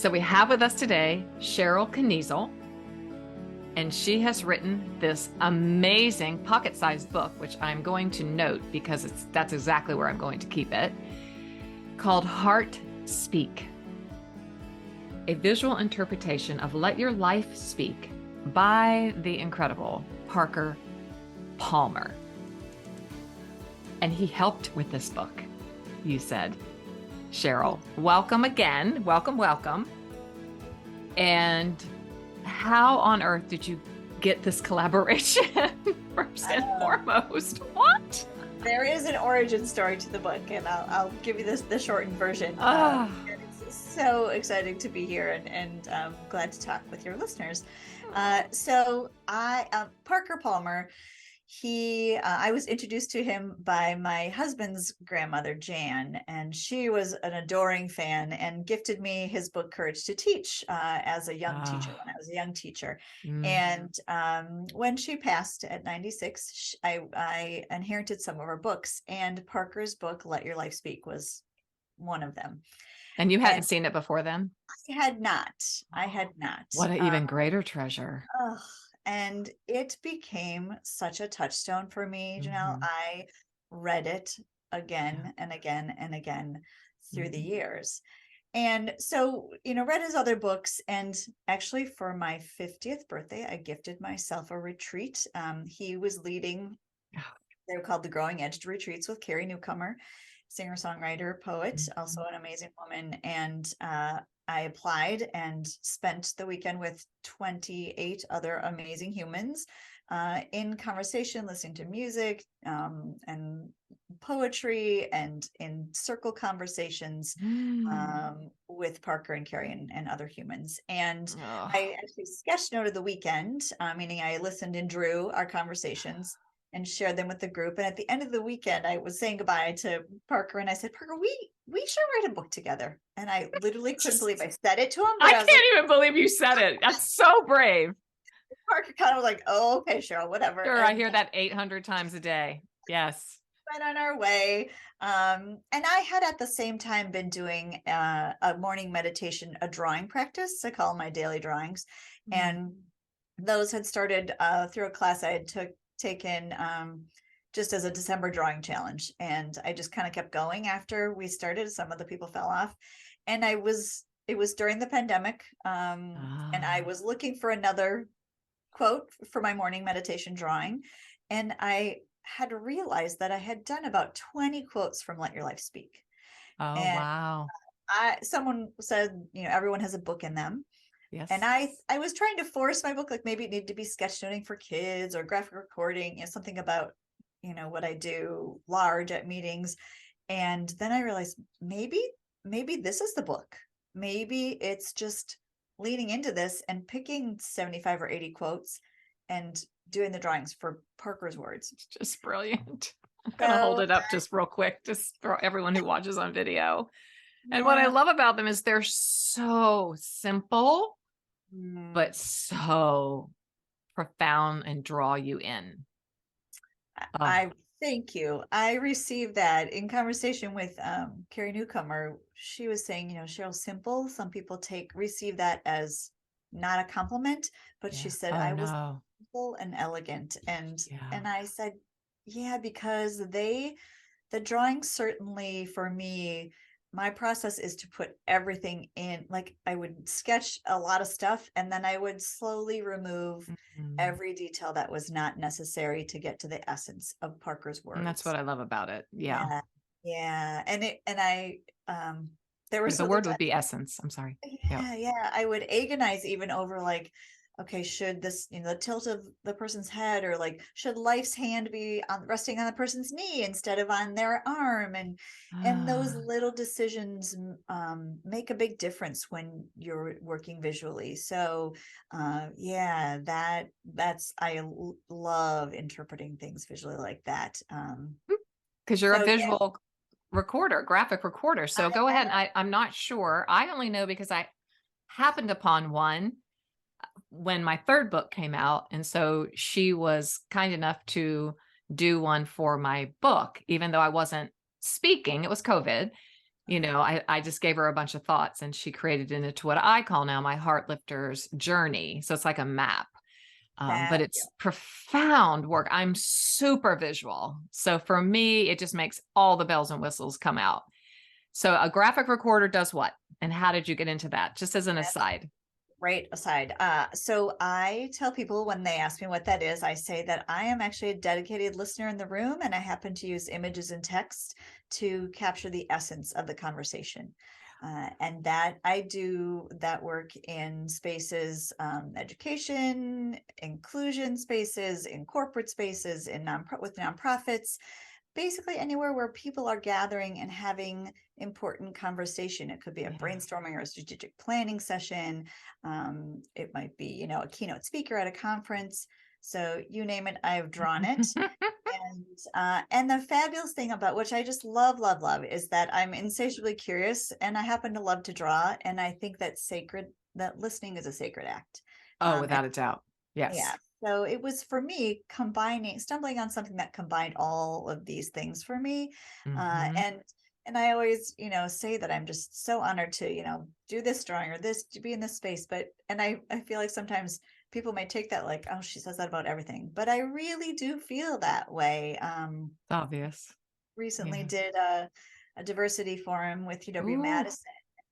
So we have with us today Sherrill Knezel, and she has written this amazing pocket-sized book, which I'm going to note because that's exactly where I'm going to keep it, called Heart Speak, a visual interpretation of Let Your Life Speak by the incredible Parker Palmer. And he helped with this book, you said. Sherrill, welcome again. Welcome. And how on earth did you get this collaboration first and foremost? What? There is an origin story to the book, and I'll give you the shortened version. It's so exciting to be here, and I'm glad to talk with your listeners. Parker Palmer, I was introduced to him by my husband's grandmother, Jan, and she was an adoring fan and gifted me his book, Courage to Teach, as a young teacher, when I was a young teacher. And when she passed at 96, I inherited some of her books, and Parker's book, Let Your Life Speak, was one of them. And you hadn't seen it before then? I had not. What an even greater treasure. And it became such a touchstone for me, Janell. I read it again and again and again through the years. And so, read his other books. And actually, for my 50th birthday, I gifted myself a retreat. He was leading, they were called the Growing Edge Retreats with Carrie Newcomer, singer-songwriter, poet, also an amazing woman. And I applied and spent the weekend with 28 other amazing humans in conversation, listening to music and poetry, and in circle conversations with Parker and Carrie and other humans. And I actually sketch noted the weekend, meaning I listened and drew our conversations and shared them with the group. And at the end of the weekend, I was saying goodbye to Parker, and I said, Parker, we should write a book together. And I literally couldn't believe I said it to him. I can't even believe you said it. That's so brave. Parker kind of was like, oh, okay, Sherrill, whatever. Sure, I hear that 800 times a day. Yes. Went on our way. And I had at the same time been doing a morning meditation, a drawing practice. I call my daily drawings. And those had started through a class I had taken just as a December drawing challenge. And I just kind of kept going after we started. Some of the people fell off. And it was during the pandemic. And I was looking for another quote for my morning meditation drawing. And I had realized that I had done about 20 quotes from Let Your Life Speak. Wow. Someone said, everyone has a book in them. Yes. And I was trying to force my book, like maybe it needed to be sketchnoting for kids or graphic recording, something about, what I do large at meetings. And then I realized maybe this is the book. Maybe it's just leaning into this and picking 75 or 80 quotes and doing the drawings for Parker's words. It's just brilliant. I'm going to hold it up just real quick, just for everyone who watches on video. And what I love about them is they're so simple, but so profound and draw you in. I thank you. I received that in conversation with Carrie Newcomer. She was saying, Sherrill, simple. Some people receive that as not a compliment, but she said I was simple and elegant. And I said, because the drawing, certainly for me, my process is to put everything in. Like I would sketch a lot of stuff, and then I would slowly remove every detail that was not necessary to get to the essence of Parker's words. And that's what I love about it. Yeah. And there was the word would be essence. I'm sorry. Yeah. I would agonize even over like, okay, should this, the tilt of the person's head, or like, should life's hand be resting on the person's knee instead of on their arm? And those little decisions make a big difference when you're working visually. So I love interpreting things visually like that. Because you're a visual recorder, graphic recorder. So go ahead. I'm not sure. I only know because I happened upon one when my third book came out. And so she was kind enough to do one for my book, even though I wasn't speaking, it was COVID. I just gave her a bunch of thoughts and she created it into what I call now my Heartlifters journey. So it's like a map. But it's profound work. I'm super visual. So for me, it just makes all the bells and whistles come out. So a graphic recorder does what? And how did you get into that? Just as an aside. Right aside. So I tell people when they ask me what that is, I say that I am actually a dedicated listener in the room, and I happen to use images and text to capture the essence of the conversation. And that I do that work in spaces, education, inclusion spaces, in corporate spaces, with nonprofits, basically anywhere where people are gathering and having important conversation. It could be a brainstorming or a strategic planning session. It might be, a keynote speaker at a conference. So you name it, I've drawn it. And the fabulous thing about, which I just love, love, love, is that I'm insatiably curious and I happen to love to draw. And I think that listening is a sacred act. Oh, without a doubt. Yes. Yeah. So it was for me stumbling on something that combined all of these things for me. And I always, say that I'm just so honored to, do this drawing or this, to be in this space. And I feel like sometimes people may take that like, oh, she says that about everything, but I really do feel that way. Obvious. Recently did a diversity forum with UW-Madison.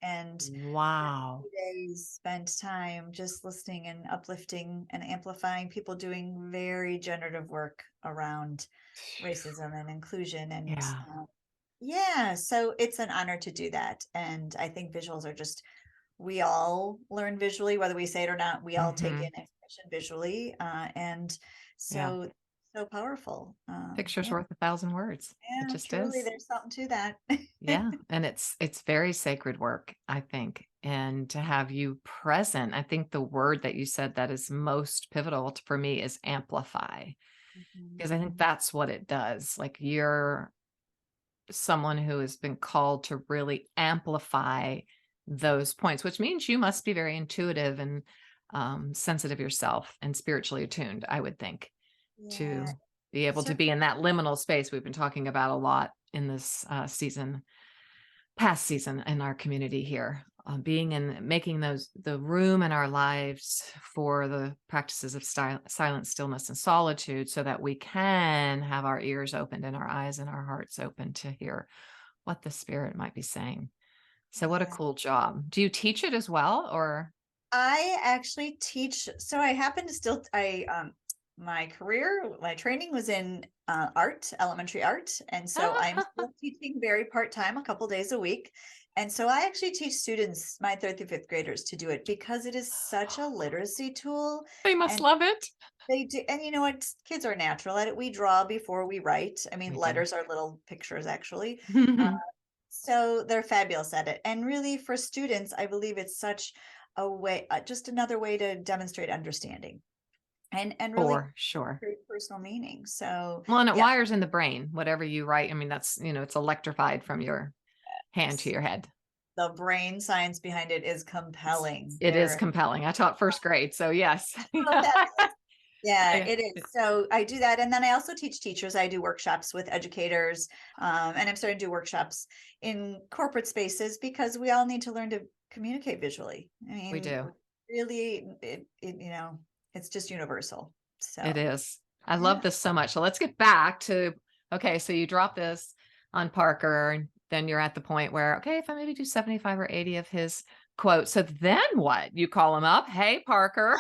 And wow, 2 days spent time just listening and uplifting and amplifying people doing very generative work around racism and inclusion. And so it's an honor to do that. And I think visuals are we all learn visually, whether we say it or not. We all take in information visually. And so powerful. Picture's worth 1,000 words. Yeah, it just truly, is. there's something to that. Yeah. And it's very sacred work, I think. And to have you present, I think the word that you said that is most pivotal for me is amplify. Because I think that's what it does. Like you're someone who has been called to really amplify those points, which means you must be very intuitive and sensitive yourself and spiritually attuned, I would think, to be able to be in that liminal space we've been talking about a lot in this past season in our community here, being in making the room in our lives for the practices of silence, stillness, and solitude, so that we can have our ears opened and our eyes and our hearts open to hear what the spirit might be saying. So what a cool job. Do you teach it as well, or? I actually teach. So I happen to my training was in elementary art. And so I'm still teaching very part-time, a couple days a week. And so I actually teach students, my third through fifth graders, to do it because it is such a literacy tool. They must love it. They do. And you know what? Kids are natural at it. We draw before we write. I mean, letters are little pictures, actually. So they're fabulous at it. And really, for students, I believe it's such a way, just another way to demonstrate understanding and really for sure personal meaning. So and it wires in the brain, whatever you write. I mean, that's, it's electrified from your hand to your head. The brain science behind it is compelling. It is compelling. I taught first grade, so yes. Yeah, it is. So I do that. And then I also teach teachers. I do workshops with educators. And I'm starting to do workshops in corporate spaces because we all need to learn to communicate visually. I mean, we do. Really, it's just universal. So it is. I love this so much. So let's get back to, okay, so you drop this on Parker, and then you're at the point where, okay, if I maybe do 75 or 80 of his quotes, so then what? You call him up. Hey, Parker.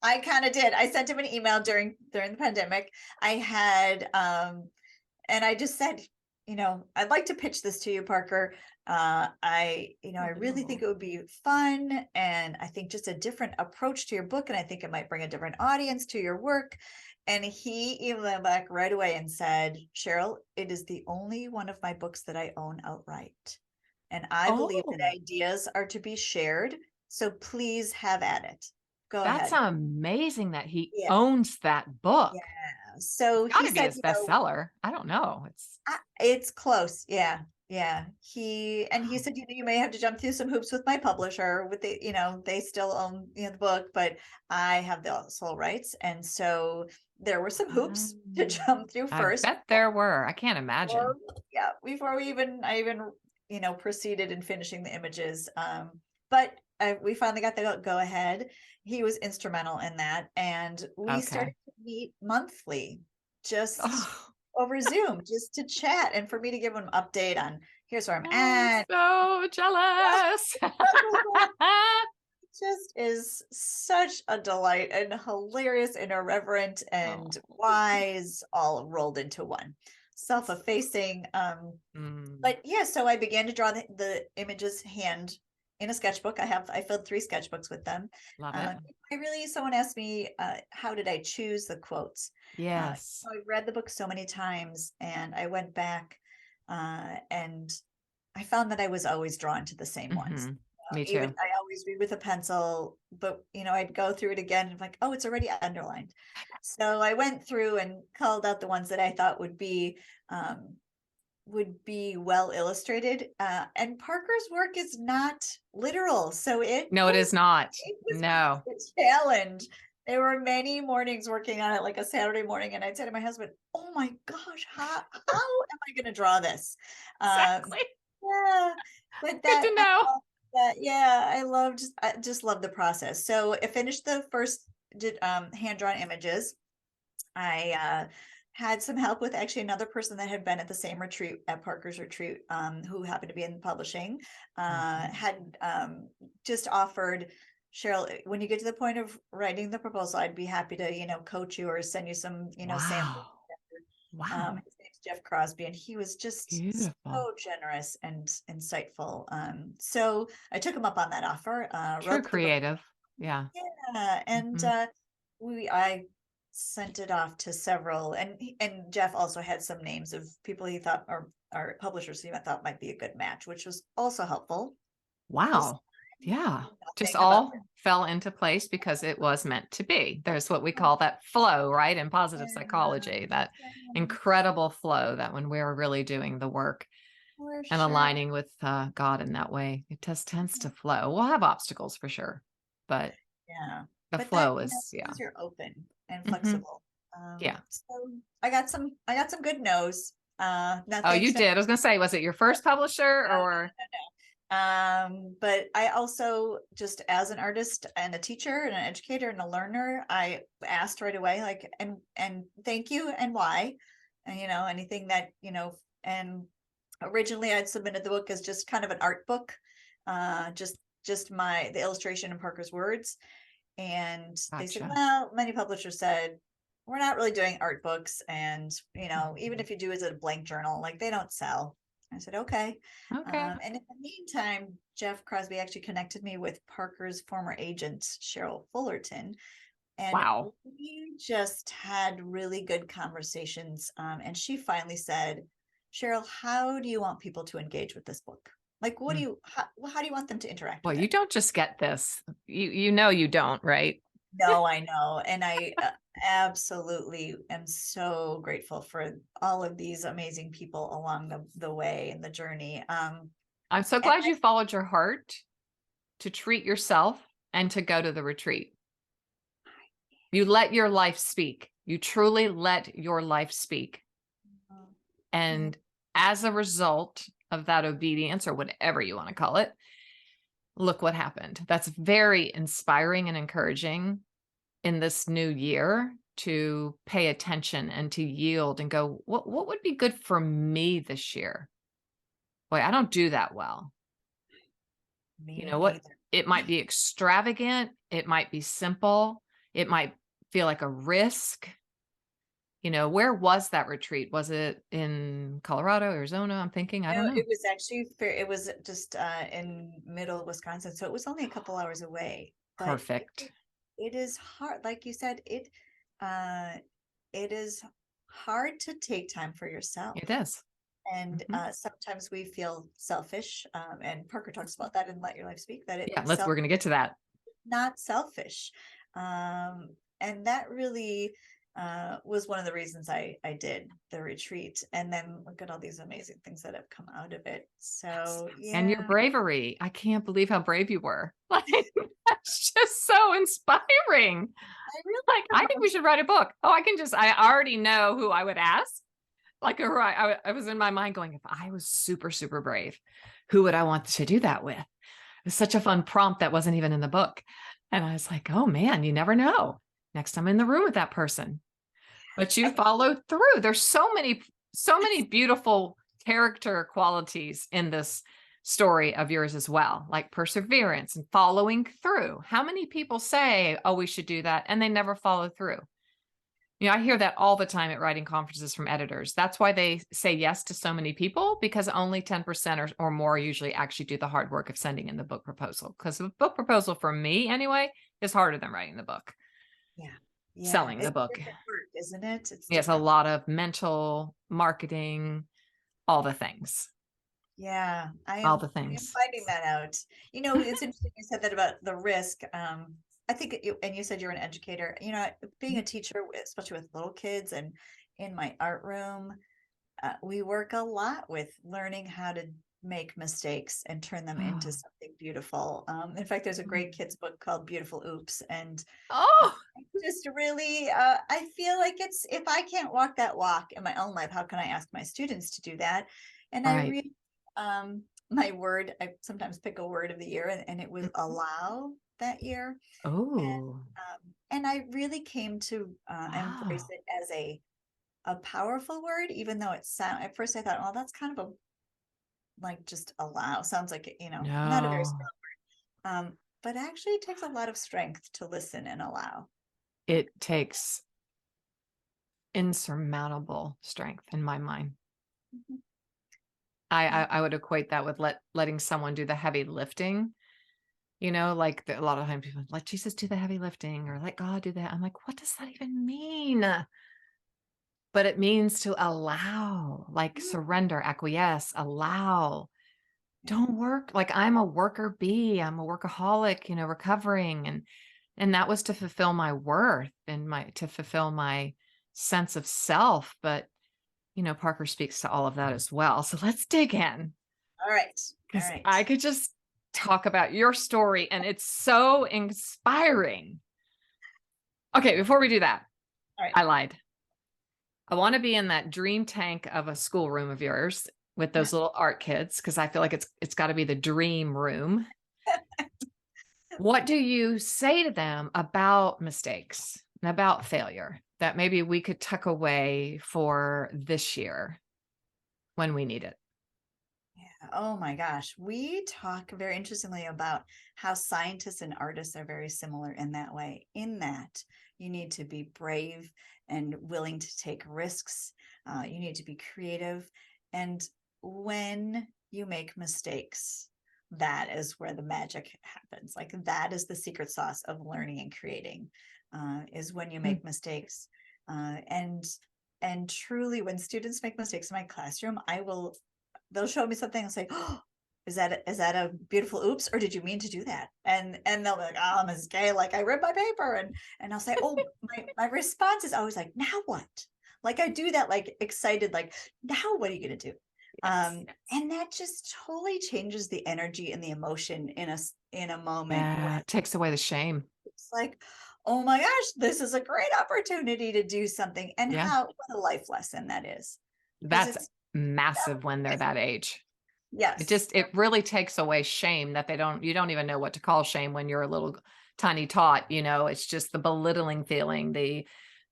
I kind of did. I sent him an email during the pandemic. I had, and I just said, I'd like to pitch this to you, Parker. I really think it would be fun. And I think just a different approach to your book. And I think it might bring a different audience to your work. And he emailed back right away and said, Sherrill, it is the only one of my books that I own outright. And I believe that ideas are to be shared. So please have at it. Go ahead. That's amazing that he owns that book. Yeah. So he said, his bestseller. I don't know. It's close. Yeah. Yeah. He said, you may have to jump through some hoops with my publisher with they still own the book, but I have the sole rights. And so there were some hoops to jump through first. I bet there were. I can't imagine. Before I even proceeded in finishing the images. But we finally got the go ahead. He was instrumental in that. And we started to meet monthly, just over Zoom, just to chat and for me to give him an update on here's where I'm at. So jealous. Just is such a delight and hilarious and irreverent and wise, all rolled into one. Self-effacing. But yeah, so I began to draw the images hand in a sketchbook. I filled 3 sketchbooks with them. Love it. Someone asked me, how did I choose the quotes? Yes. So I read the book so many times, and I went back and I found that I was always drawn to the same ones. Me too. I always read with a pencil, but I'd go through it again and like, oh, it's already underlined. So I went through and called out the ones that I thought would be well illustrated. And Parker's work is not literal, so it is not. No, it's a challenge. There were many mornings working on it, like a Saturday morning, and I'd say to my husband, "Oh my gosh, how am I going to draw this?" Exactly. Yeah, but good to know. I just loved the process. So I finished the first hand-drawn images. I had some help with actually another person that had been at the same retreat, at Parker's retreat, who happened to be in publishing, had just offered, Sherrill, when you get to the point of writing the proposal, I'd be happy to, coach you or send you some, samples. Wow. His name's Jeff Crosby, and he was just beautiful, so generous and insightful. So I took him up on that offer. True creative. Yeah. Yeah. And I sent it off to several, and Jeff also had some names of people he thought or publishers he thought might be a good match, which was also helpful. Wow. Yeah. Just all fell into place because it was meant to be. There's what we call that flow, right? In positive psychology, that incredible flow that when we're really doing the work and aligning with God in that way, it just tends to flow. We'll have obstacles for sure, but the flow is, you're open and flexible. Yeah. So I got some good no's. You did. I was going to say, was it your first publisher or? But I also, just as an artist and a teacher and an educator and a learner, I asked right away, like, and thank you and why, and anything that and originally I'd submitted the book as just kind of an art book, just the illustration and Parker's words, and they said, well, many publishers said we're not really doing art books, and even if you do, is it a blank journal, like they don't sell. I said, okay. And in the meantime, Jeff Crosby actually connected me with Parker's former agent, Cheryl Fullerton. And we just had really good conversations. And she finally said, Sherrill, how do you want people to engage with this book? Like, how do you want them to interact with it? You don't just get this. You don't, right? No, I know. And I absolutely am so grateful for all of these amazing people along the way and the journey. I'm so glad you followed your heart to treat yourself and to go to the retreat. You let your life speak. You truly let your life speak. And as a result of that obedience, or whatever you want to call it, look what happened. That's very inspiring and encouraging in this new year, to pay attention and to yield and go, what would be good for me this year? Boy, I don't do that well. You know what? It might be extravagant. It might be simple. It might feel like a risk. Where was that retreat? Was it in Colorado, Arizona? I'm thinking, I don't know. It was actually it was just in middle Wisconsin. So it was only a couple hours away. Perfect. It is hard. Like you said, it is hard to take time for yourself. It is. And sometimes we feel selfish. And Parker talks about that in Let Your Life Speak, that we're going to get to that. Not selfish. And that really was one of the reasons I did the retreat. And then look at all these amazing things that have come out of it. So, and your bravery. I can't believe how brave you were. Like, that's just so inspiring. I think we should write a book. I already know who I would ask. Like, I was in my mind going, if I was super, super brave Who would I want to do that with? It was such a fun prompt that wasn't even in the book. And I was like, oh man, you never know. Next time I'm in the room with that person. But you followed through. There's so many beautiful character qualities in this story of yours as well, like perseverance and following through. How many people say, oh, we should do that, and they never follow through? You know, I hear that all the time at writing conferences from editors. That's why they say yes to so many people, because only 10% or more usually actually do the hard work of sending in the book proposal. Because the book proposal, for me anyway, is harder than writing the book. Yeah. Yeah. Selling the It's book. different work, isn't it? It's Yes, a different. lot of mental marketing, all the things. Yeah, All the I am things. finding that out. You know, it's interesting you said that about the risk. I think and you said you're an educator, you know, being a teacher, especially with little kids and in my art room, we work a lot with learning how to make mistakes and turn them into Oh. something beautiful. In fact, there's a great kids book called Beautiful Oops. And Oh, just really, I feel like if I can't walk that walk in my own life, how can I ask my students to do that? And I right. really, my word, I sometimes pick a word of the year, and it was allow that year. Oh, And I really came to embrace wow. it as a powerful word, even though at first I thought, well, that's kind of a, like, just allow sounds like, you know, not a very No, strong word. But actually it takes a lot of strength to listen and allow. it takes insurmountable strength in my mind. Mhm. I would equate that with letting someone do the heavy lifting. You know, like a lot of times people let Jesus do the heavy lifting or let God do that. I'm like, what does that even mean? But it means to allow, like surrender, acquiesce, allow. Yeah. Don't work like I'm a worker bee. I'm a workaholic, you know, recovering. And that was to fulfill my worth and to fulfill my sense of self. But, you know, Parker speaks to all of that as well. So let's dig in, All right. All because right. I could just talk about your story and it's so inspiring. Okay, before we do that, All right. I lied. I want to be in that dream tank of a schoolroom of yours with Yeah. those little art kids, because I feel like it's got to be the dream room. What do you say to them about mistakes and about failure that maybe we could tuck away for this year when we need it? Yeah. Oh my gosh. We talk very interestingly about how scientists and artists are very similar in that way, in that you need to be brave and willing to take risks. You need to be creative. And when you make mistakes, that is where the magic happens. Like, that is the secret sauce of learning and creating, is when you Hmm. make mistakes. And truly, when students make mistakes in my classroom, they'll show me something and say, oh, is that a beautiful oops, or did you mean to do that? And they'll be like, oh, Mrs. Gay, like, I ripped my paper. And I'll say, oh, my response is always like, now what? Like, I do that, like, excited, like, now what are you gonna do? Yes. And that just totally changes the energy and the emotion in a moment when Yeah. It takes away the shame. it's like, oh my gosh, this is a great opportunity to do something. And Yeah. what a life lesson that is. Because That's it's massive when they're that age. yes. It really takes away shame that you don't even know what to call shame when you're a little tiny tot, you know, it's just the belittling feeling,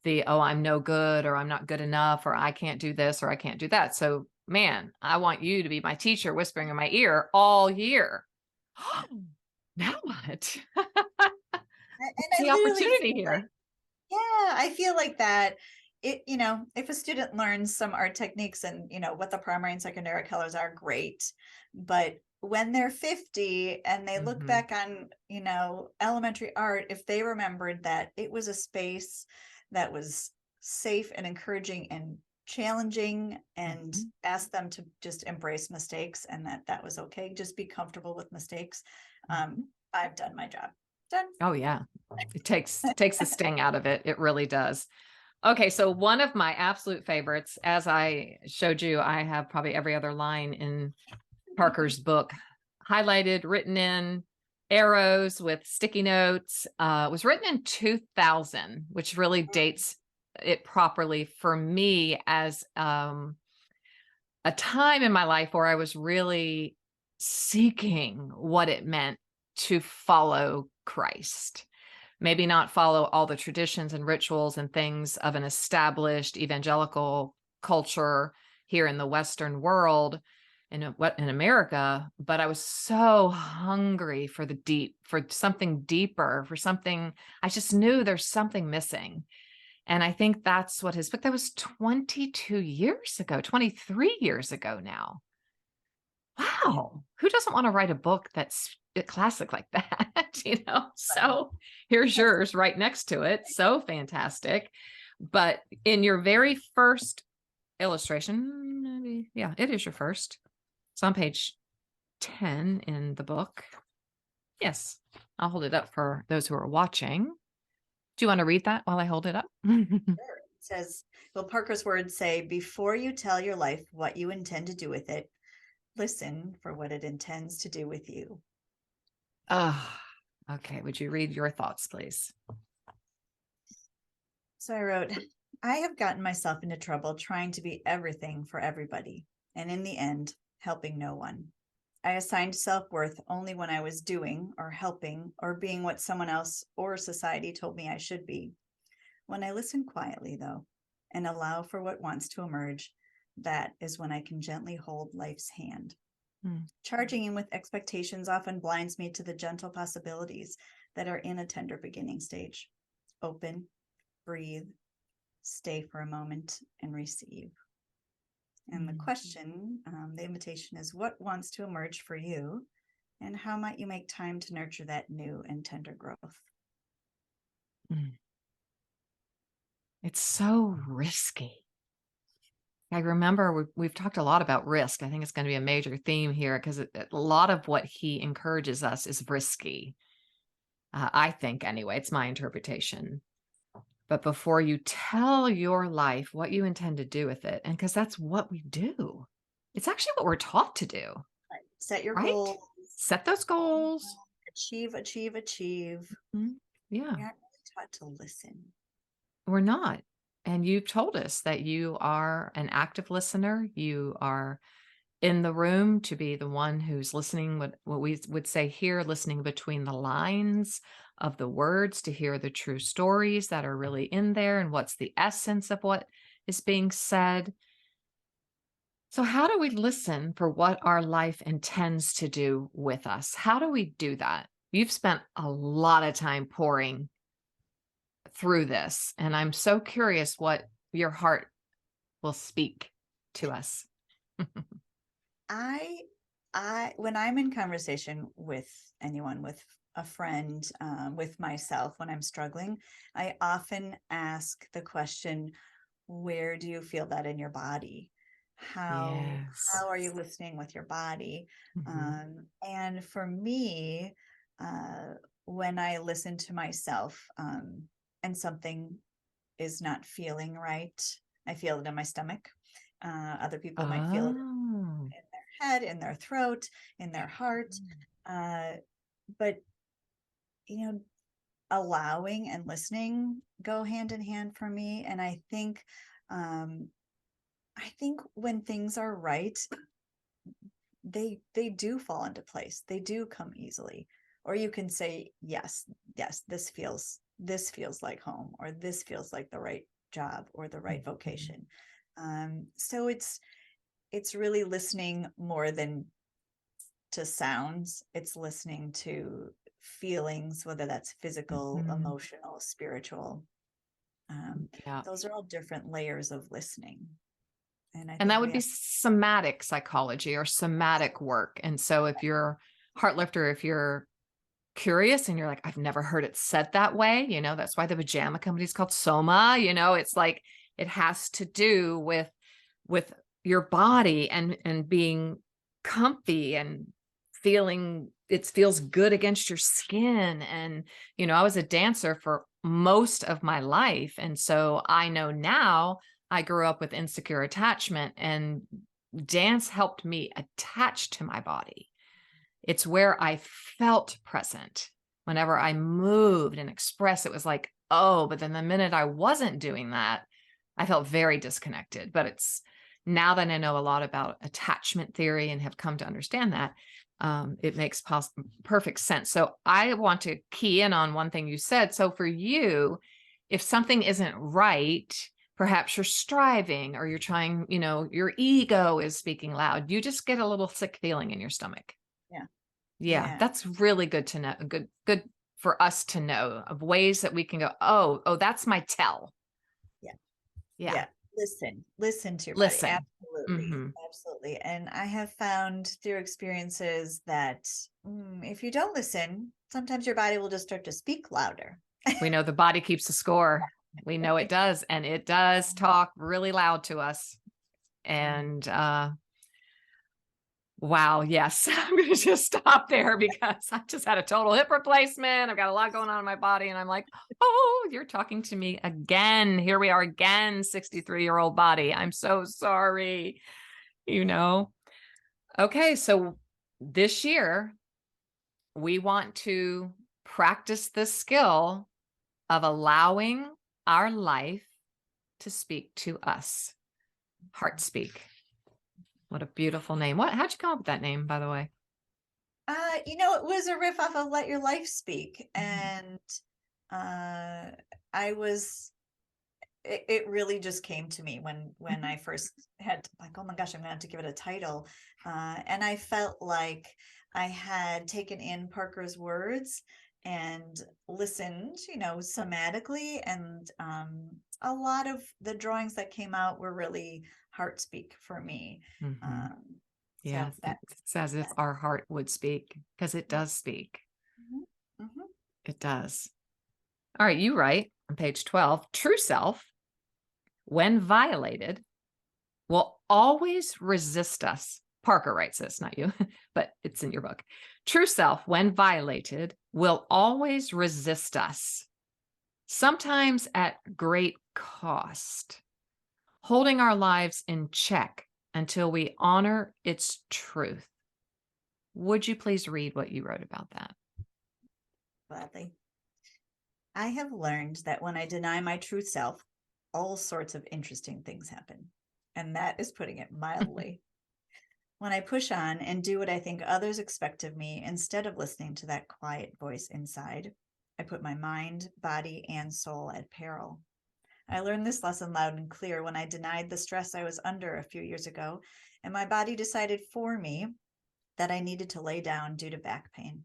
oh, I'm no good, or I'm not good enough, or I can't do this, or I can't do that. So man, I want you to be my teacher whispering in my ear all year. Now what? And What's I the literally opportunity feel like, here? yeah, I feel like that if a student learns some art techniques and, what the primary and secondary colors are, great. But when they're 50 and they look Mhm, back on, elementary art, if they remembered that it was a space that was safe and encouraging and challenging, and mhm, asked them to just embrace mistakes, and that was okay, just be comfortable with mistakes. mhm. I've done my job. Done. Oh yeah. It takes the sting out of it. It really does. Okay, so one of my absolute favorites, as I showed you, I have probably every other line in Parker's book highlighted, written in arrows with sticky notes. It was written in 2000, which really dates it properly for me as a time in my life where I was really seeking what it meant to follow Christ. Maybe not follow all the traditions and rituals and things of an established evangelical culture here in the Western world, in America, but I was so hungry for the deep, for something deeper, for something. I just knew there's something missing. And I think that's what his book, that was 22 years ago, 23 years ago now. Wow. Who doesn't want to write a book that's a classic like that? So here's yours right next to it. So fantastic. But in your very first illustration, yeah, it is your first. It's on page 10 in the book. Yes, I'll hold it up for those who are watching. Do you want to read that while I hold it up? Sure. It says, well, Parker's words say, before you tell your life what you intend to do with it, listen for what it intends to do with you. Okay. Would you read your thoughts, please? So I wrote, I have gotten myself into trouble trying to be everything for everybody, and in the end, helping no one. I assigned self-worth only when I was doing or helping or being what someone else or society told me I should be. When I listen quietly, though, and allow for what wants to emerge, that is when I can gently hold life's hand. Charging in with expectations often blinds me to the gentle possibilities that are in a tender beginning stage. Open, breathe, stay for a moment, and receive. And the question, the invitation is, what wants to emerge for you, and how might you make time to nurture that new and tender growth? It's so risky. I remember we've talked a lot about risk. I think it's going to be a major theme here because a lot of what he encourages us is risky. I think, anyway, it's my interpretation. But before you tell your life what you intend to do with it, and because that's what we do, it's actually what we're taught to do. Right. Set your right? goals. Set those goals. Achieve. Yeah. We aren't really taught to listen. We're not. And you've told us that you are an active listener. You are in the room to be the one who's listening, what we would say here, listening between the lines of the words to hear the true stories that are really in there and what's the essence of what is being said. So how do we listen for what our life intends to do with us? How do we do that? You've spent a lot of time pouring through this, and I'm so curious what your heart will speak to us. When I'm in conversation with anyone, with a friend, with myself, when I'm struggling, I often ask the question, where do you feel that in your body? How are you listening with your body? And for me, when I listen to myself, and something is not feeling right, I feel it in my stomach. Other people might feel it in their head, in their throat, in their heart. But, allowing and listening go hand in hand for me. And I think when things are right, they do fall into place. They do come easily. Or you can say, yes, this feels like home, or this feels like the right job or the right vocation. So it's really listening more than to sounds. It's listening to feelings, whether that's physical, emotional, spiritual. Those are all different layers of listening. And that would be somatic psychology or somatic work. And so if you're Heartlifter, if you're curious and you're like, I've never heard it said that way, that's why the pajama company is called Soma. It's like, it has to do with your body and being comfy and feeling it feels good against your skin. And, I was a dancer for most of my life. And so I know now I grew up with insecure attachment, and dance helped me attach to my body. It's where I felt present. Whenever I moved and expressed, it was like, oh, but then the minute I wasn't doing that, I felt very disconnected. But it's now that I know a lot about attachment theory and have come to understand that, it makes perfect sense. So I want to key in on one thing you said. So for you, if something isn't right, perhaps you're striving or you're trying, your ego is speaking loud. You just get a little sick feeling in your stomach. Yeah. Yeah, that's really good to know. Good for us to know of ways that we can go, oh, that's my tell. Yeah. Yeah. Yeah. Listen to your body. Listen. Absolutely. Absolutely. And I have found through experiences that if you don't listen, sometimes your body will just start to speak louder. We know the body keeps the score. We know it does. And it does talk really loud to us. And wow, yes. I'm going to just stop there because I just had a total hip replacement. I've got a lot going on in my body. And I'm like, oh, you're talking to me again. Here we are again, 63-year-old body. I'm so sorry. Okay, so this year, we want to practice this skill of allowing our life to speak to us. Heart speak. What a beautiful name. How'd you come up with that name, by the way? It was a riff off of Let Your Life Speak. And it really just came to me when I first had like, oh my gosh, I'm gonna have to give it a title. And I felt like I had taken in Parker's words and listened, somatically. And a lot of the drawings that came out were really heart speak for me. Yeah, it's as if our heart would speak, because it does speak. It does. All right, you write on page 12, true self, when violated, will always resist us. Parker writes this, not you, but it's in your book. True self, when violated, will always resist us, sometimes at great cost, holding our lives in check until we honor its truth. Would you please read what you wrote about that? Gladly. I have learned that when I deny my true self, all sorts of interesting things happen. And that is putting it mildly. When I push on and do what I think others expect of me, instead of listening to that quiet voice inside, I put my mind, body, and soul at peril. I learned this lesson loud and clear when I denied the stress I was under a few years ago, and my body decided for me that I needed to lay down due to back pain.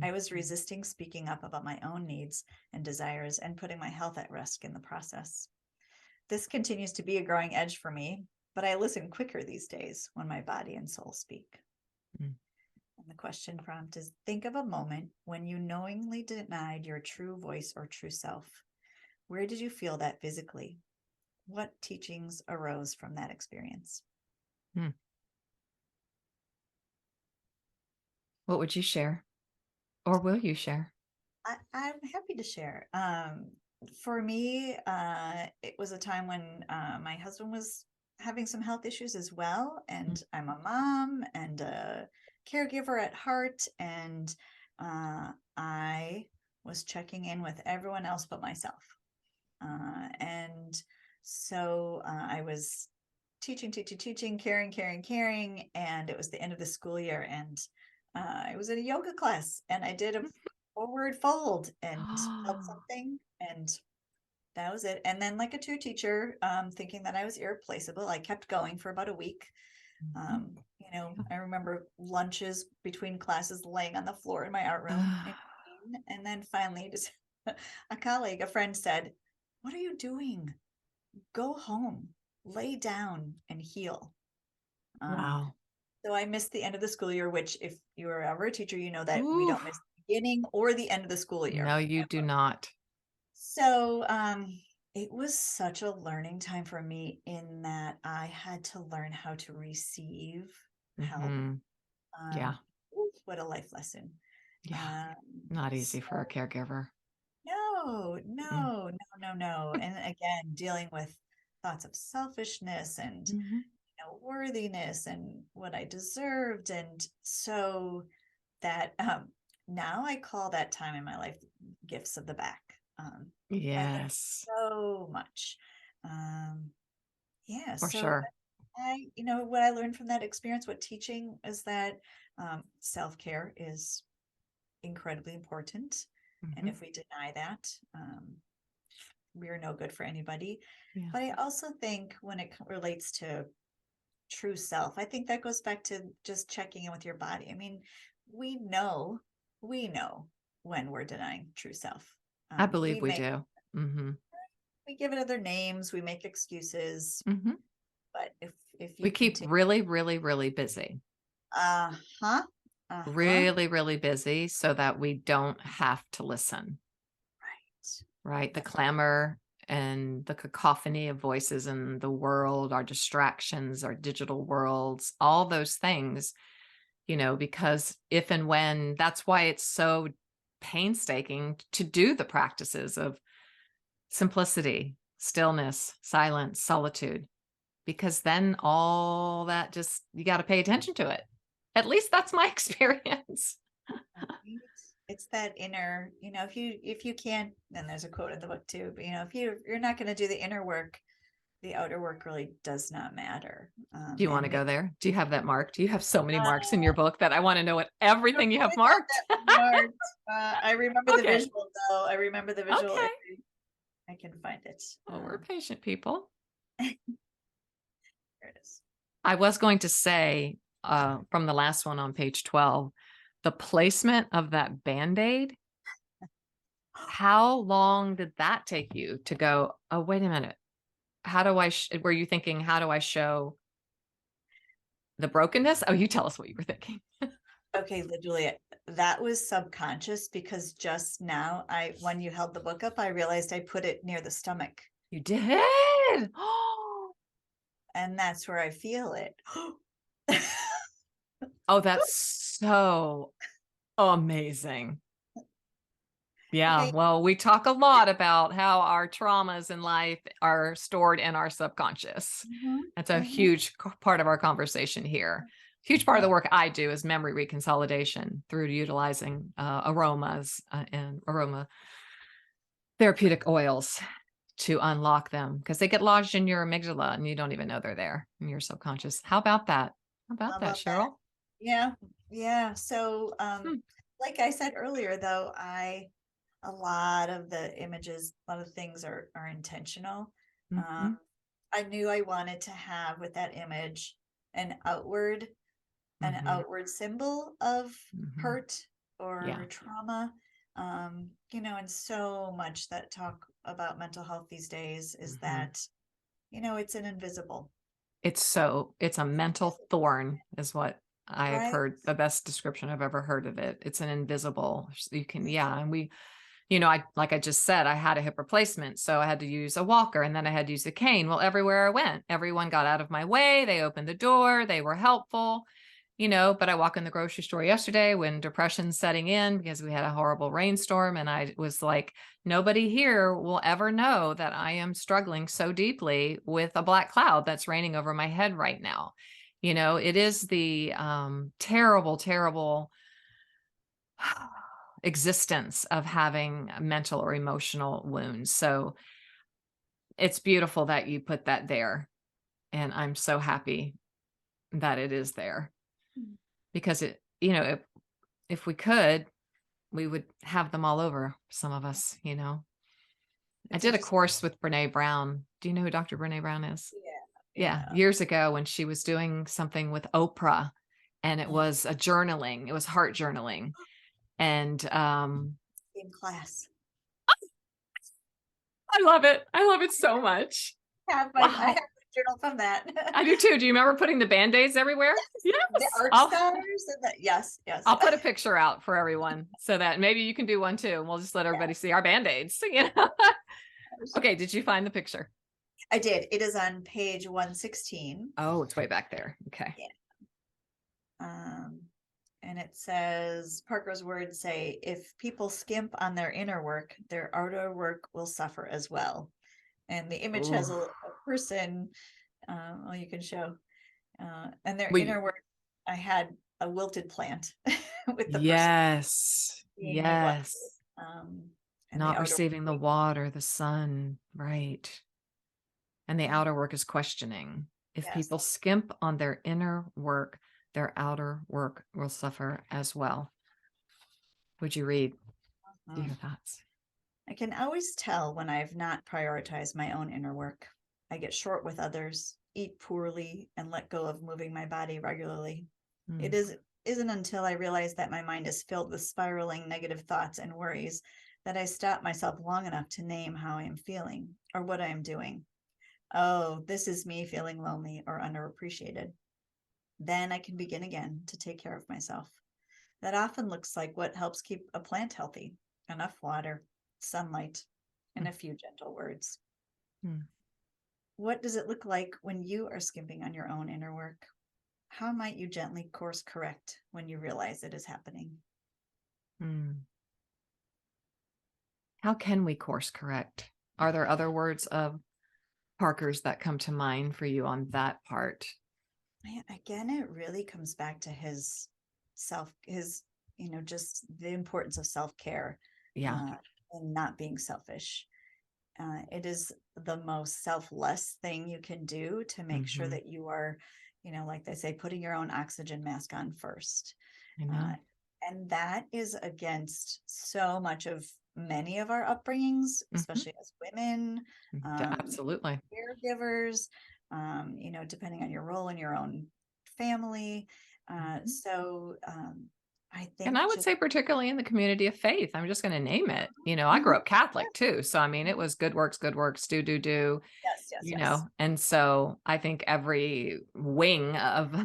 I was resisting speaking up about my own needs and desires and putting my health at risk in the process. This continues to be a growing edge for me, but I listen quicker these days when my body and soul speak. And the question prompt is, think of a moment when you knowingly denied your true voice or true self. Where did you feel that physically? What teachings arose from that experience? What would you share? Or will you share? I'm happy to share. For me, it was a time when my husband was having some health issues as well. And I'm a mom and a caregiver at heart. And I was checking in with everyone else but myself. And so I was teaching, caring. And it was the end of the school year. And I was in a yoga class and I did a forward fold and felt something, and that was it. And then, like a true teacher, thinking that I was irreplaceable, I kept going for about a week. I remember lunches between classes laying on the floor in my art room in pain. And then finally just a friend said, "What are you doing? Go home, lay down and heal." Wow. So I missed the end of the school year, which if you were ever a teacher, you know that we don't miss the beginning or the end of the school year. No, you do not. So it was such a learning time for me in that I had to learn how to receive help. Yeah. What a life lesson. Yeah. Not easy for a caregiver. No. And again, dealing with thoughts of selfishness and worthiness and what I deserved. And so that now I call that time in my life gifts of the back. Yes. So much. For sure. what I learned from that experience, what teaching is that self-care is incredibly important. And if we deny that, we're no good for anybody. Yeah. But I also think when it relates to true self, I think that goes back to just checking in with your body. I mean, we know when we're denying true self. I believe we do. Mm-hmm. We give it other names, we make excuses. Mm-hmm. But if you We keep continue, really, really, really busy. Really, really busy so that we don't have to listen. Right. The clamor and the cacophony of voices in the world, our distractions, our digital worlds, all those things, because if and when, that's why it's so painstaking to do the practices of simplicity, stillness, silence, solitude, because then all that just, you got to pay attention to it. At least that's my experience. It's that inner, if you can't, then there's a quote in the book too, but if you're not going to do the inner work, the outer work really does not matter. Do you want to go there? Do you have that marked? You have so many marks in your book that I want to know what everything you have marked. I remember the visual though. I remember the visual. Okay. I can find it. Well, we're patient people. There it is. I was going to say from the last one on page 12, the placement of that Band-Aid. How long did that take you to go, oh, wait a minute. How do I, were you thinking, how do I show the brokenness? Oh, you tell us what you were thinking. Okay, literally, that was subconscious because just now, when you held the book up, I realized I put it near the stomach. You did? And that's where I feel it. Oh, that's so amazing. Yeah. Okay. Well, we talk a lot about how our traumas in life are stored in our subconscious. That's a huge part of our conversation here. Huge part of the work I do is memory reconsolidation through utilizing aromas and aroma therapeutic oils to unlock them because they get lodged in your amygdala and you don't even know they're there in your subconscious. How about that? How about that, Sherrill? That? Yeah. So, like I said earlier, though, a lot of the images, a lot of things are intentional. I knew I wanted to have with that image an outward symbol of hurt or trauma. And so much that talk about mental health these days is that, it's an invisible. It's a mental thorn is what I've heard. The best description I've ever heard of it. It's an invisible, you can, and we, like I just said, I had a hip replacement, so I had to use a walker and then I had to use a cane. Well, everywhere I went, everyone got out of my way. They opened the door. They were helpful, but I walked in the grocery store yesterday when depression's setting in because we had a horrible rainstorm. And I was like, nobody here will ever know that I am struggling so deeply with a black cloud that's raining over my head right now. It is the terrible, terrible existence of having mental or emotional wounds. So it's beautiful that you put that there. And I'm so happy that it is there because it, if we could, we would have them all over some of us, I did a course with Brene Brown. Do you know who Dr. Brene Brown is? Yeah. Years ago when she was doing something with Oprah and it was a journaling, it was heart journaling. And in class. I love it. I love it so much. I have a journal from that. I do too. Do you remember putting the Band-Aids everywhere? Yes. The art stars and yes. I'll put a picture out for everyone so that maybe you can do one too. And we'll just let everybody see our Band-Aids. Okay. Did you find the picture? I did. It is on page 116. Oh, it's way back there. Okay. Yeah. And it says, Parker's words say, if people skimp on their inner work, their outer work will suffer as well. And the image has a person, you can show, and their inner work, I had a wilted plant with the person. Yes. Not receiving the water, the sun, right. And the outer work is questioning. If Yes. people skimp on their inner work, their outer work will suffer as well. Would you read? Do your thoughts? I can always tell when I've not prioritized my own inner work. I get short with others, eat poorly, and let go of moving my body regularly. It isn't until I realize that my mind is filled with spiraling negative thoughts and worries that I stop myself long enough to name how I am feeling or what I am doing. Oh, this is me feeling lonely or underappreciated. Then I can begin again to take care of myself. That often looks like what helps keep a plant healthy: enough water, sunlight, and a few gentle words. What does it look like when you are skimping on your own inner work? How might you gently course correct when you realize it is happening? How can we course correct? Are there other words of Parker's that come to mind for you on that part? Again, it really comes back to his, just the importance of self-care. Yeah. And not being selfish. It is the most selfless thing you can do to make sure that you are, like they say, putting your own oxygen mask on first. And that is against so much of many of our upbringings, especially as women, Absolutely, caregivers, depending on your role in your own family. So I think, and I would say particularly in the community of faith, I'm just going to name it. I grew up Catholic too. So, I mean, it was good works, do, yes. And so I think every wing of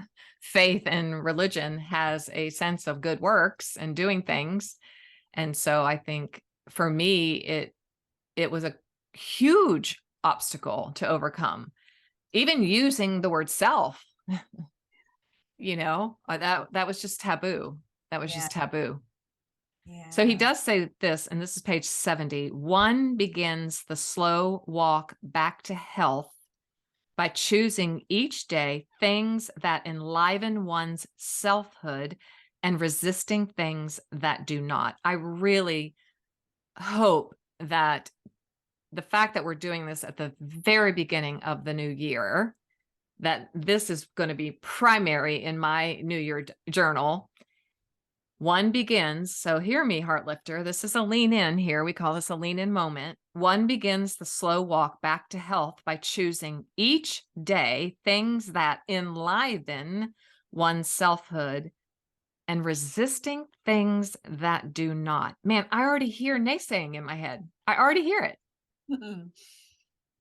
faith and religion has a sense of good works and doing things. And so I think for me, it was a huge obstacle to overcome. Even using the word self, that was just taboo. That was just taboo. So he does say this, and this is page 70. One begins the slow walk back to health by choosing each day things that enliven one's selfhood and resisting things that do not. I really hope that the fact that we're doing this at the very beginning of the new year, that this is going to be primary in my New Year journal. One begins, so hear me, Heartlifter. This is a lean in here. We call this a lean in moment. One begins the slow walk back to health by choosing each day things that enliven one's selfhood and resisting things that do not. Man, I already hear naysaying in my head. I already hear it.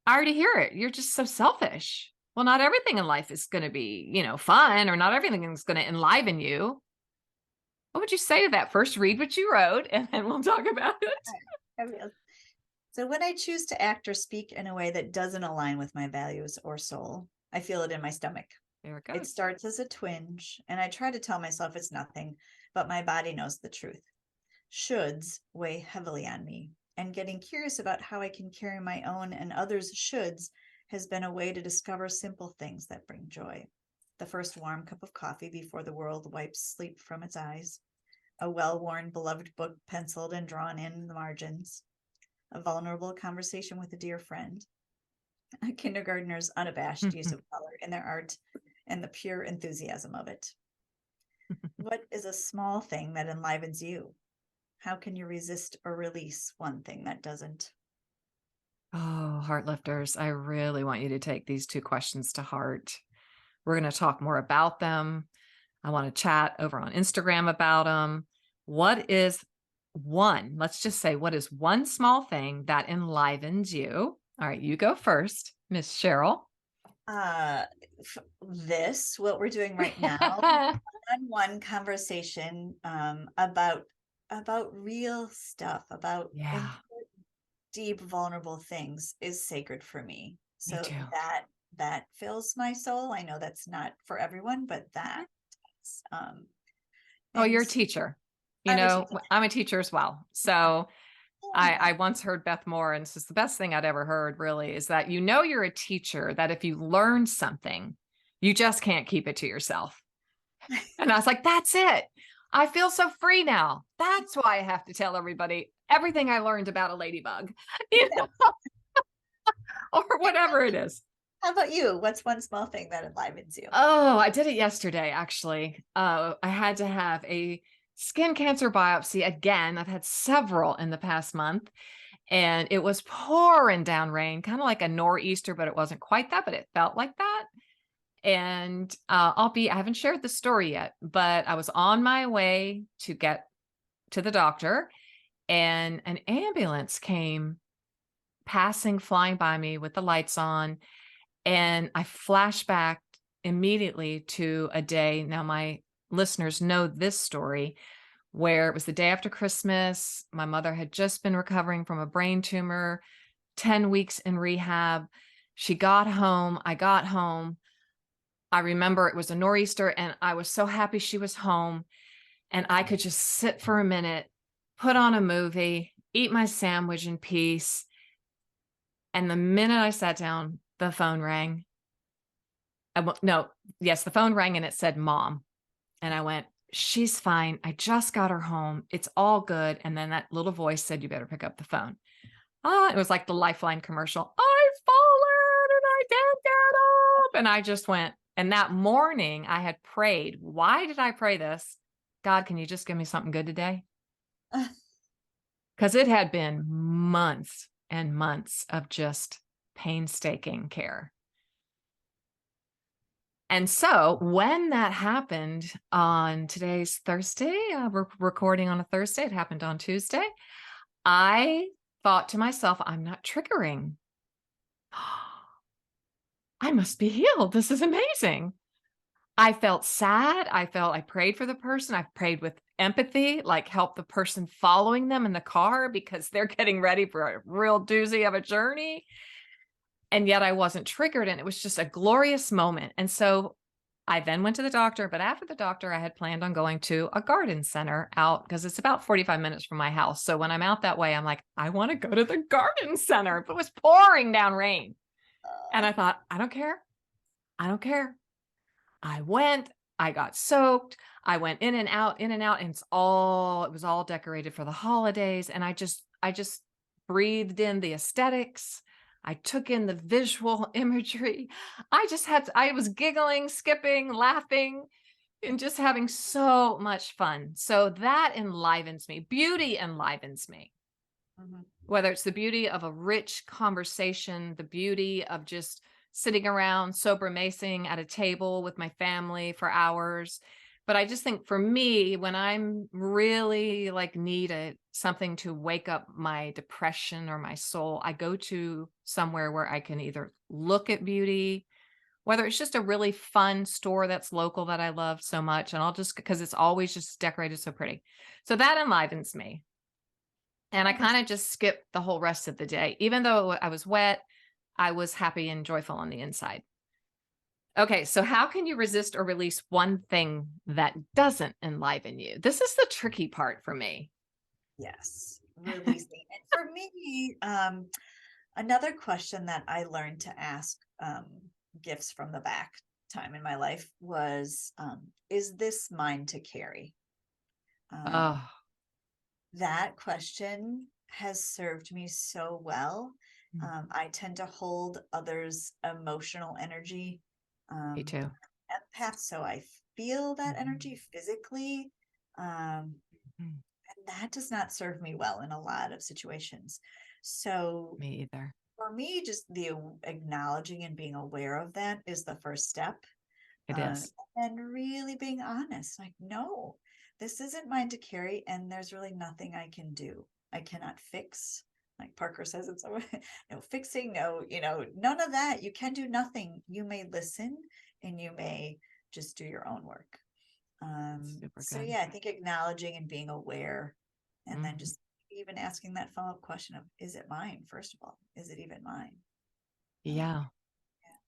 I already hear it. You're just so selfish. Well, not everything in life is going to be, fun, or not everything is going to enliven you. What would you say to that? First, read what you wrote, and then we'll talk about it. So when I choose to act or speak in a way that doesn't align with my values or soul, I feel it in my stomach. There it goes. It starts as a twinge, and I try to tell myself it's nothing, but my body knows the truth. Shoulds weigh heavily on me, and getting curious about how I can carry my own and others' shoulds has been a way to discover simple things that bring joy. The first warm cup of coffee before the world wipes sleep from its eyes, a well-worn beloved book penciled and drawn in the margins, a vulnerable conversation with a dear friend, a kindergartner's unabashed use of color in their art, and the pure enthusiasm of it. What is a small thing that enlivens you? How can you resist or release one thing that doesn't? Oh, Heartlifters, I really want you to take these two questions to heart. We're going to talk more about them. I want to chat over on Instagram about them. What is let's just say, what is one small thing that enlivens you? All right, you go first, Miss Sherrill. What we're doing right now, one conversation about real stuff, about deep, vulnerable things is sacred for me. So that fills my soul. I know that's not for everyone, but that. You're a teacher. I'm a teacher as well. So I once heard Beth Moore, and this is the best thing I'd ever heard, really, is that you're a teacher, that if you learn something, you just can't keep it to yourself. And I was like, that's it. I feel so free now. That's why I have to tell everybody everything I learned about a ladybug, or whatever it is. How about you? What's one small thing that enlivens you? Oh, I did it yesterday, actually. I had to have a skin cancer biopsy again. I've had several in the past month, and it was pouring down rain, kind of like a nor'easter, but it wasn't quite that, but it felt like that. And I haven't shared the story yet, but I was on my way to get to the doctor, and an ambulance came flying by me with the lights on. And I flash back immediately to a day. Now, my listeners know this story where it was the day after Christmas. My mother had just been recovering from a brain tumor, 10 weeks in rehab. She got home. I got home. I remember it was a nor'easter, and I was so happy she was home. And I could just sit for a minute, put on a movie, eat my sandwich in peace. And the minute I sat down, the phone rang. The phone rang and it said mom. And I went, she's fine. I just got her home. It's all good. And then that little voice said, you better pick up the phone. It was like the Lifeline commercial. I've fallen and I can't get up. And I just went. And that morning I had prayed. Why did I pray this? God, can you just give me something good today? Because it had been months and months of just painstaking care. And so when that happened on today's Thursday, we're recording on a Thursday, it happened on Tuesday, I thought to myself, I'm not triggering. I must be healed. This is amazing. I felt sad. I prayed for the person. I prayed with empathy, like help the person following them in the car because they're getting ready for a real doozy of a journey. And yet I wasn't triggered, and it was just a glorious moment. And so I then went to the doctor, but after the doctor, I had planned on going to a garden center out because it's about 45 minutes from my house. So when I'm out that way, I'm like, I want to go to the garden center. But it was pouring down rain. And I thought, I don't care. I don't care. I went, I got soaked. I went in and out, and it was all decorated for the holidays. And I just breathed in the aesthetics. I took in the visual imagery. I was giggling, skipping, laughing, and just having so much fun. So that enlivens me. Beauty enlivens me. Mm-hmm. Whether it's the beauty of a rich conversation, the beauty of just sitting around sober macing at a table with my family for hours. But I just think for me, when I'm really need something to wake up my depression or my soul, I go to somewhere where I can either look at beauty, whether it's just a really fun store that's local that I love so much. And because it's always just decorated so pretty. So that enlivens me. And I kind of just skipped the whole rest of the day. Even though I was wet, I was happy and joyful on the inside. Okay, so how can you resist or release one thing that doesn't enliven you? This is the tricky part for me. Yes, releasing. And for me, another question that I learned to ask gifts from the back time in my life was, is this mine to carry? That question has served me so well. I tend to hold others' emotional energy. Me too. Empath, so I feel that energy physically. And that does not serve me well in a lot of situations. So me either. For me, just the acknowledging and being aware of that is the first step. It is. And really being honest, like, no, this isn't mine to carry, and there's really nothing I can do. I cannot fix, like Parker says, it's no fixing, no, none of that. You can do nothing. You may listen and you may just do your own work. So yeah, I think acknowledging and being aware, and then just even asking that follow-up question of, is it mine? First of all, is it even mine? Yeah.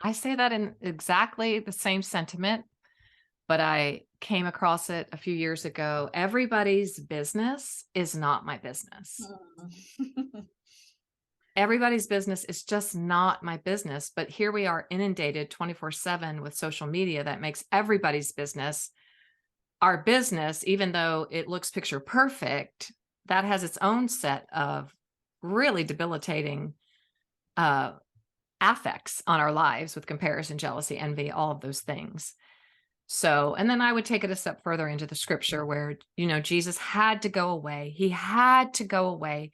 I say that in exactly the same sentiment, but I came across it a few years ago. Everybody's business is not my business. Everybody's business is just not my business. But here we are inundated 24/7 with social media that makes everybody's business our business, even though it looks picture perfect. That has its own set of really debilitating affects on our lives with comparison, jealousy, envy, all of those things. So, and then I would take it a step further into the scripture where, Jesus had to go away. He had to go away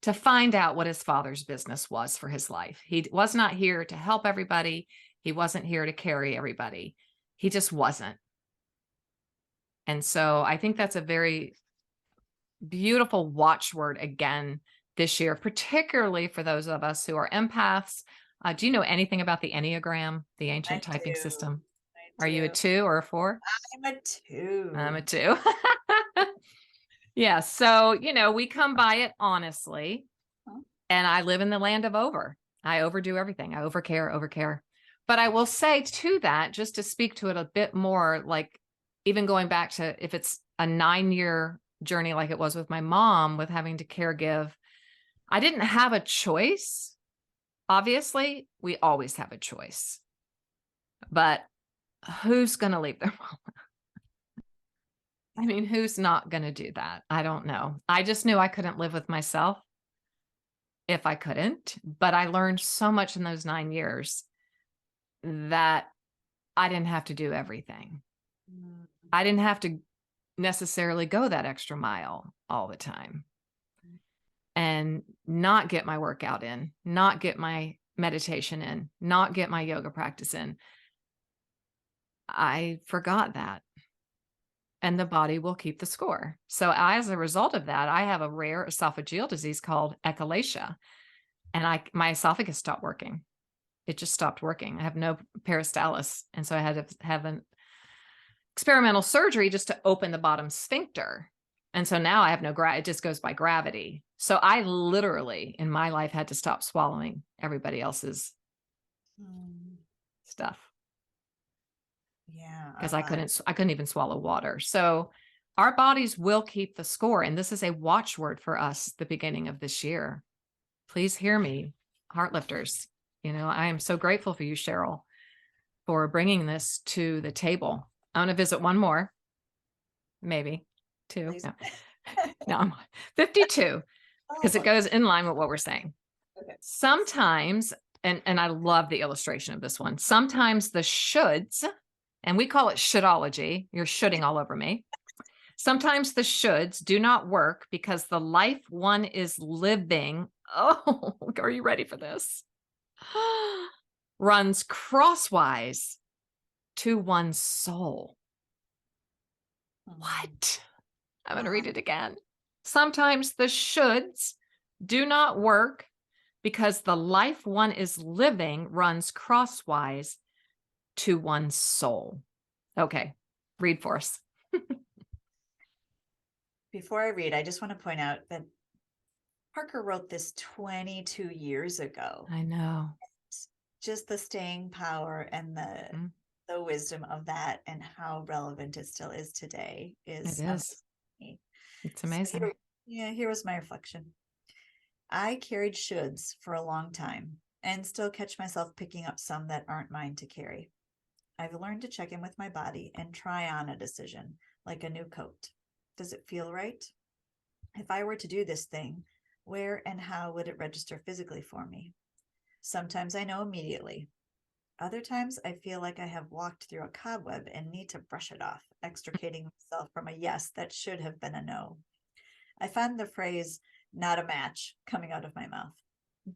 to find out what his father's business was for his life. He was not here to help everybody. He wasn't here to carry everybody. He just wasn't. And so I think that's a very beautiful watchword again this year, particularly for those of us who are empaths. Do you know anything about the Enneagram, the ancient typing system? Are you a 2 or a 4? I'm a 2. I'm a 2. Yeah. So, we come by it honestly. And I live in the land of over. I overdo everything. I overcare. But I will say to that, just to speak to it a bit more, like even going back to if it's a 9-year journey like it was with my mom with having to caregive, I didn't have a choice. Obviously, we always have a choice. But who's going to leave their mom? I mean, who's not going to do that? I don't know. I just knew I couldn't live with myself if I couldn't, but I learned so much in those 9 years that I didn't have to do everything. I didn't have to necessarily go that extra mile all the time and not get my workout in, not get my meditation in, not get my yoga practice in. I forgot that. And the body will keep the score. So as a result of that, I have a rare esophageal disease called echinacea. And my esophagus stopped working. It just stopped working. I have no peristalsis. And so I had to have an experimental surgery just to open the bottom sphincter. And so now I have no it just goes by gravity. So I literally in my life had to stop swallowing everybody else's stuff. Yeah. Because I couldn't even swallow water. So our bodies will keep the score. And this is a watchword for us the beginning of this year. Please hear me, Heartlifters. I am so grateful for you, Sherrill, for bringing this to the table. I want to visit one more, maybe 2. No, I'm 52 because it goes in line with what we're saying. Okay. Sometimes, and I love the illustration of this one. Sometimes the shoulds, and we call it shouldology. You're shoulding all over me. Sometimes the shoulds do not work because the life one is living. Oh, are you ready for this? Runs crosswise to one's soul. What? I'm going to read it again. Sometimes the shoulds do not work because the life one is living runs crosswise to one's soul. Okay, read for us. Before I read, I just want to point out that Parker wrote this 22 years ago. I know. Just the staying power and the wisdom of that and how relevant it still is today is amazing. It's amazing. So here was my reflection. I carried shoulds for a long time and still catch myself picking up some that aren't mine to carry. I've learned to check in with my body and try on a decision, like a new coat. Does it feel right? If I were to do this thing, where and how would it register physically for me? Sometimes I know immediately. Other times I feel like I have walked through a cobweb and need to brush it off, extricating myself from a yes that should have been a no. I find the phrase, not a match, coming out of my mouth.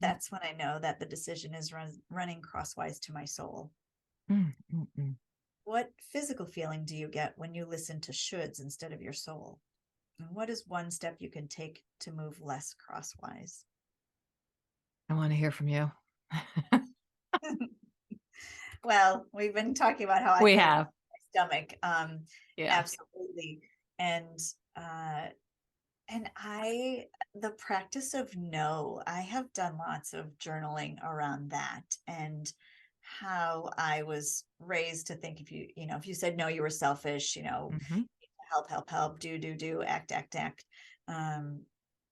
That's when I know that the decision is running crosswise to my soul. What physical feeling do you get when you listen to shoulds instead of your soul? And what is one step you can take to move less crosswise? I want to hear from you. Well, we've been talking about how we have my stomach. Absolutely. And the practice of no, I have done lots of journaling around that and how I was raised to think if you said no, you were selfish, help, do, act.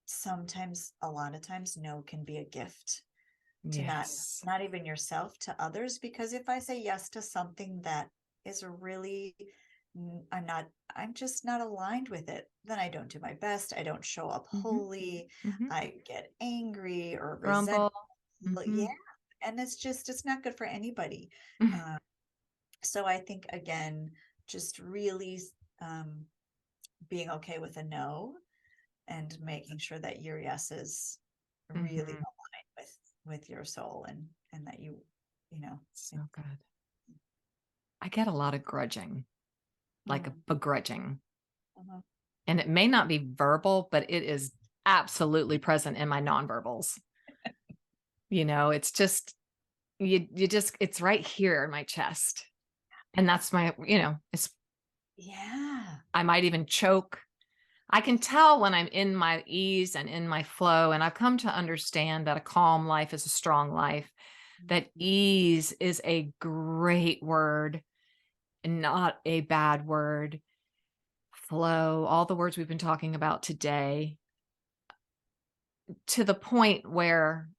Sometimes, a lot of times, no can be a gift to not even yourself, to others, because if I say yes to something that is really, I'm just not aligned with it, then I don't do my best. I don't show up wholly. I get angry or resentful. Yeah. And it's not good for anybody. So I think, again, just really being okay with a no, and making sure that your yes is really aligned with your soul, and that you know. So good. I get a lot of grudging, like a begrudging. And it may not be verbal, but it is absolutely present in my nonverbals. It's just, it's right here in my chest. And that's my, it's, I might even choke. I can tell when I'm in my ease and in my flow. And I've come to understand that a calm life is a strong life, that ease is a great word and not a bad word. Flow, all the words we've been talking about today, to the point where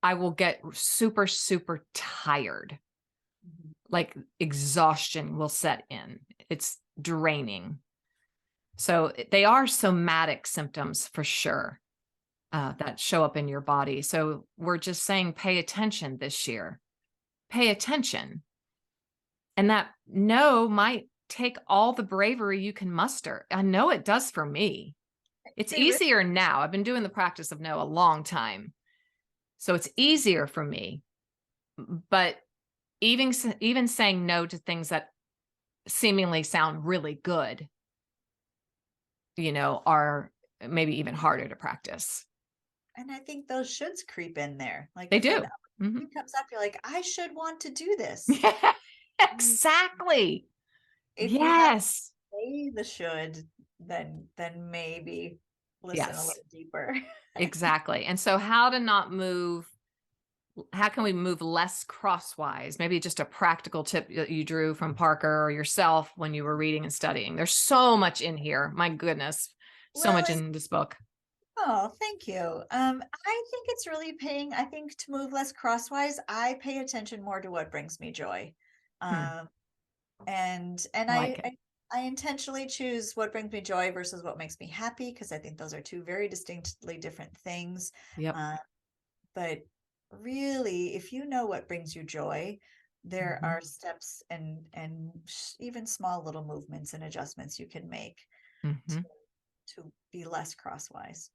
I will get super, super tired. Like exhaustion will set in. It's draining. So they are somatic symptoms for sure, that show up in your body. So we're just saying, pay attention this year. Pay attention. And that no might take all the bravery you can muster. I know it does for me. It's easier now. I've been doing the practice of no a long time. So it's easier for me. But even saying no to things that seemingly sound really good, are maybe even harder to practice. And I think those shoulds creep in there. Like They if do. it comes up, you're like, I should want to do this. Exactly. If you have to say the should, then maybe listen a little deeper. Exactly. And so how can we move less crosswise? Maybe just a practical tip that you drew from Parker or yourself when you were reading and studying. There's so much in here. My goodness. So much in this book. Oh, thank you. I think it's really I think to move less crosswise, I pay attention more to what brings me joy. And I intentionally choose what brings me joy versus what makes me happy, because I think those are two very distinctly different things. Yep. But really, if you know what brings you joy, there are steps and even small little movements and adjustments you can make to be less crosswise.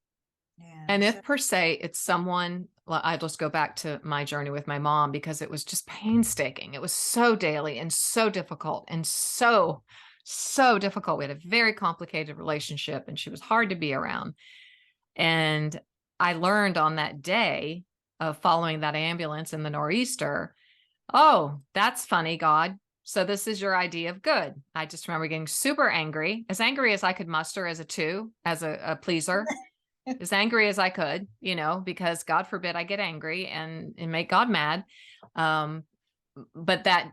Yeah. And if per se it's someone, I just go back to my journey with my mom, because it was just painstaking. It was so daily and so difficult and so difficult. We had a very complicated relationship and she was hard to be around. And I learned on that day of following that ambulance in the nor'easter, oh, that's funny, God. So this is your idea of good. I just remember getting super angry as I could muster as a pleaser, as angry as I could, because God forbid I get angry and make God mad. But that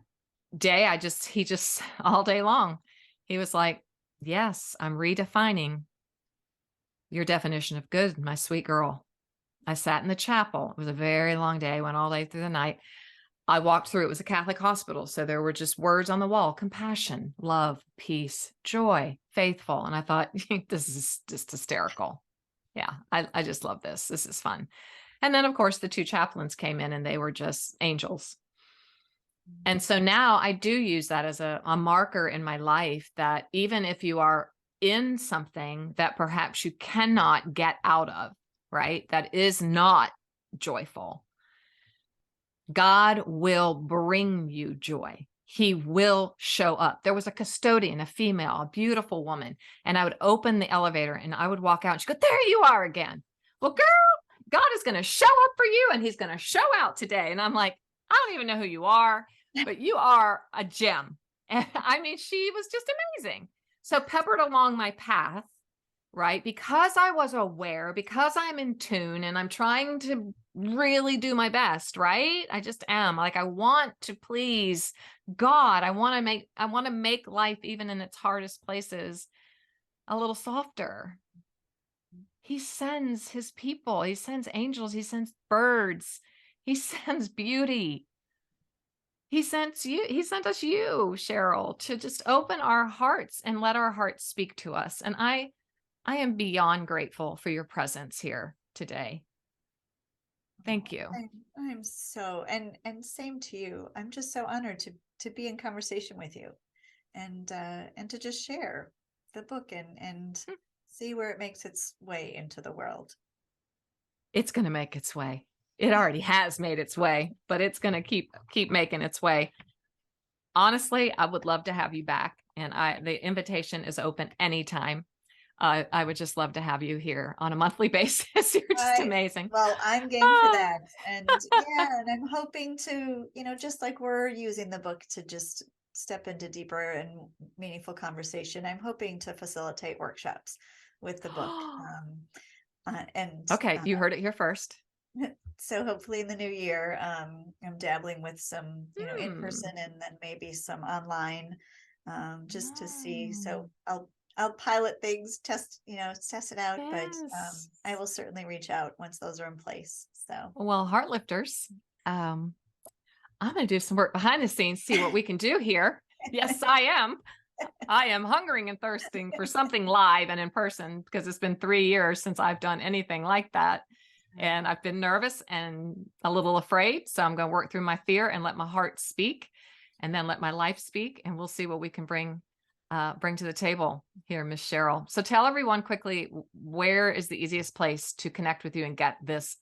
day, he just all day long, he was like, yes, I'm redefining your definition of good, my sweet girl. I sat in the chapel. It was a very long day, went all day through the night. I walked through, it was a Catholic hospital. So there were just words on the wall: compassion, love, peace, joy, faithful. And I thought, this is just hysterical. Yeah, I just love this. This is fun. And then, of course, the two chaplains came in and they were just angels. And so now I do use that as a marker in my life, that even if you are in something that perhaps you cannot get out of, right, that is not joyful, God will bring you joy. He will show up. There was a custodian, a female, a beautiful woman, and I would open the elevator and I would walk out and she'd go, there you are again. Well, girl, God is going to show up for you and he's going to show out today. And I'm like, I don't even know who you are, but you are a gem. And I mean, she was just amazing. So peppered along my path, right? Because I was aware, because I'm in tune and I'm trying to really do my best, right? I just am. Like, I want to please God. I want to make life, even in its hardest places, a little softer. He sends his people, he sends angels, he sends birds, he sends beauty. He sent us you, Sherrill, to just open our hearts and let our hearts speak to us. And I am beyond grateful for your presence here today. Thank you. I'm so, and same to you. I'm just so honored to be in conversation with you, and to just share the book and see where it makes its way into the world. It's going to make its way. It already has made its way, but it's going to keep making its way. Honestly, I would love to have you back, and the invitation is open anytime. I would just love to have you here on a monthly basis. You're just amazing. Well, I'm game for that. And yeah, and I'm hoping to, just like we're using the book to just step into deeper and meaningful conversation, I'm hoping to facilitate workshops with the book. Okay, you heard it here first. So hopefully in the new year, I'm dabbling with some, in-person and then maybe some online, just to see. So I'll pilot things, test it out, but I will certainly reach out once those are in place. So, well, Heartlifters, I'm going to do some work behind the scenes, see what we can do here. Yes, I am. I am hungering and thirsting for something live and in person, because it's been 3 years since I've done anything like that. And I've been nervous and a little afraid. So I'm going to work through my fear and let my heart speak, and then let my life speak. And we'll see what we can bring to the table here, Miss Sherrill. So tell everyone quickly, where is the easiest place to connect with you and get this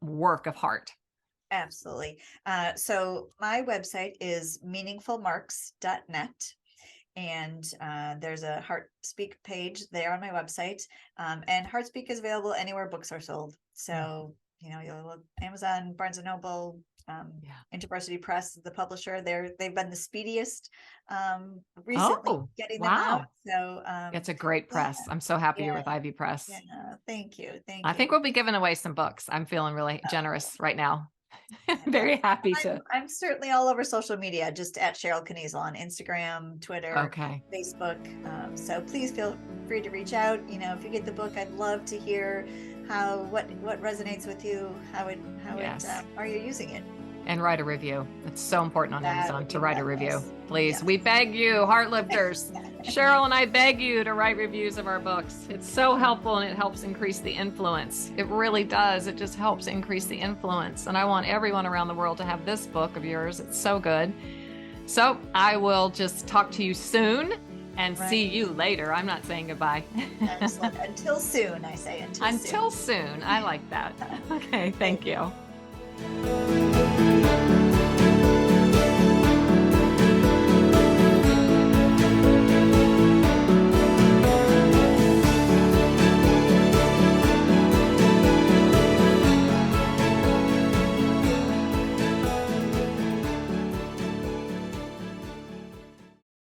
work of heart? Absolutely. So my website is meaningfulmarks.net. And there's a HeartSpeak page there on my website. And HeartSpeak is available anywhere books are sold. So, you'll look Amazon, Barnes & Noble, InterVarsity Press, the publisher. They've been the speediest recently getting them out. So it's a great press. I'm so happy you're with Ivy Press. Yeah, thank you. I think we'll be giving away some books. I'm feeling really generous right now. Very happy to. I'm certainly all over social media, just at Sherrill Knezel on Instagram, Twitter, Facebook. So please feel free to reach out. If you get the book, I'd love to hear what resonates with you, are you using it? And write a review. It's so important on Amazon to write a review. Please, we beg you, Heartlifters. Sherrill and I beg you to write reviews of our books. It's so helpful, and it helps increase the influence. It really does. It just helps increase the influence. And I want everyone around the world to have this book of yours. It's so good. So I will just talk to you soon and see you later. I'm not saying goodbye. Excellent. Until soon, I say. Until soon. I like that. Okay, thank you.